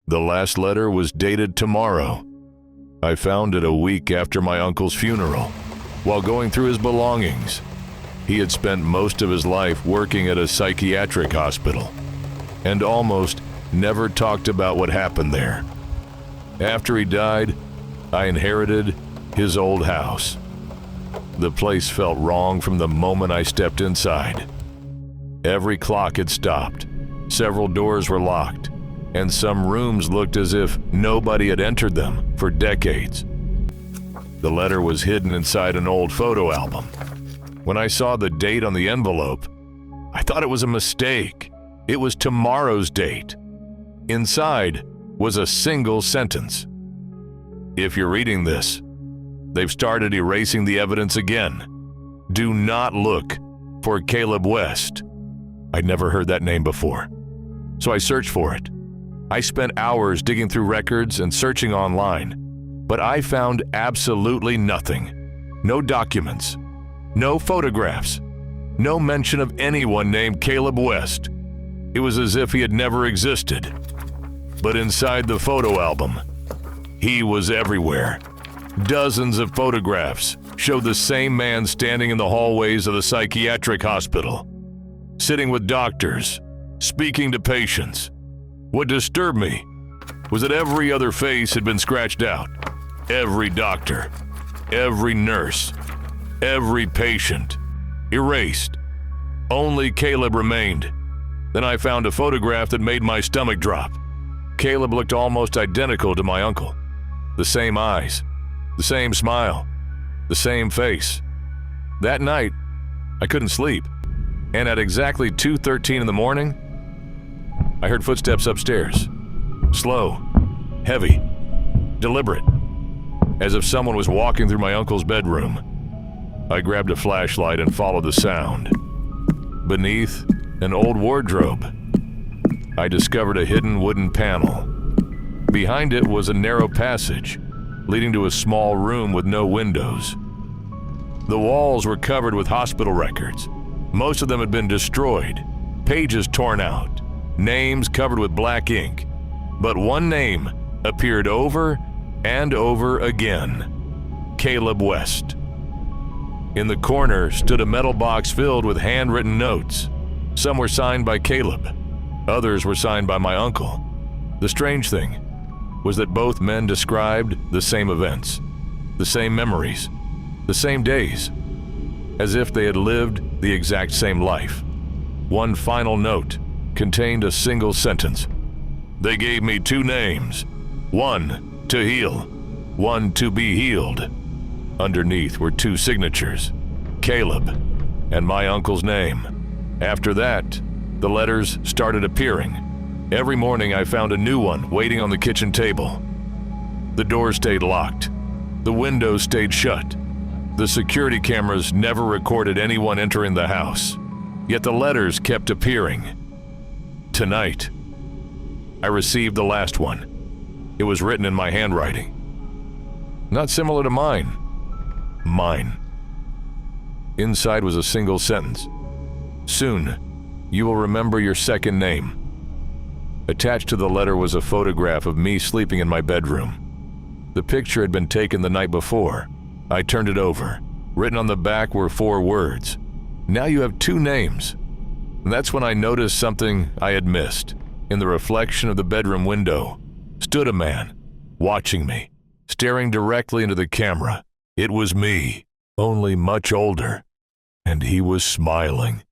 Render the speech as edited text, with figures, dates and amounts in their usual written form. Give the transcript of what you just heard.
The last letter was dated tomorrow. I found it a week after my uncle's funeral, while going through his belongings. He had spent most of his life working at a psychiatric hospital, and almost never talked about what happened there. After he died, I inherited his old house. The place felt wrong from the moment I stepped inside. Every clock had stopped, several doors were locked, and some rooms looked as if nobody had entered them for decades. The letter was hidden inside an old photo album. When I saw the date on the envelope, I thought it was a mistake. It was tomorrow's date. Inside was a single sentence. If you're reading this, they've started erasing the evidence again. Do not look for Caleb West. I'd never heard that name before, so I searched for it. I spent hours digging through records and searching online, but I found absolutely nothing. No documents, no photographs, no mention of anyone named Caleb West. It was as if he had never existed. But inside the photo album, he was everywhere. Dozens of photographs showed the same man standing in the hallways of the psychiatric hospital, sitting with doctors, speaking to patients. What disturbed me was that every other face had been scratched out. Every doctor, every nurse, every patient, erased. Only Caleb remained. Then I found a photograph that made my stomach drop. Caleb looked almost identical to my uncle. The same eyes, the same smile, the same face. That night, I couldn't sleep, and at exactly 2:13 in the morning, I heard footsteps upstairs. Slow, heavy, deliberate, as if someone was walking through my uncle's bedroom. I grabbed a flashlight and followed the sound. Beneath an old wardrobe, I discovered a hidden wooden panel. Behind it was a narrow passage, leading to a small room with no windows. The walls were covered with hospital records. Most of them had been destroyed, pages torn out, names covered with black ink. But one name appeared over and over again: Caleb West. In the corner stood a metal box filled with handwritten notes. Some were signed by Caleb, others were signed by my uncle. The strange thing was that both men described the same events, the same memories, the same days, as if they had lived the exact same life. One final note contained a single sentence. They gave me two names, one to heal, one to be healed. Underneath were two signatures, Caleb and my uncle's name. After that, the letters started appearing. Every morning I found a new one waiting on the kitchen table. The door stayed locked. The windows stayed shut. The security cameras never recorded anyone entering the house. Yet the letters kept appearing. Tonight, I received the last one. It was written in my handwriting. Not similar to mine. Mine. Inside was a single sentence. Soon, you will remember your second name. Attached to the letter was a photograph of me sleeping in my bedroom. The picture had been taken the night before. I turned it over. Written on the back were 4 words. Now you have 2 names. And that's when I noticed something I had missed. In the reflection of the bedroom window stood a man, watching me, staring directly into the camera. It was me, only much older, and he was smiling.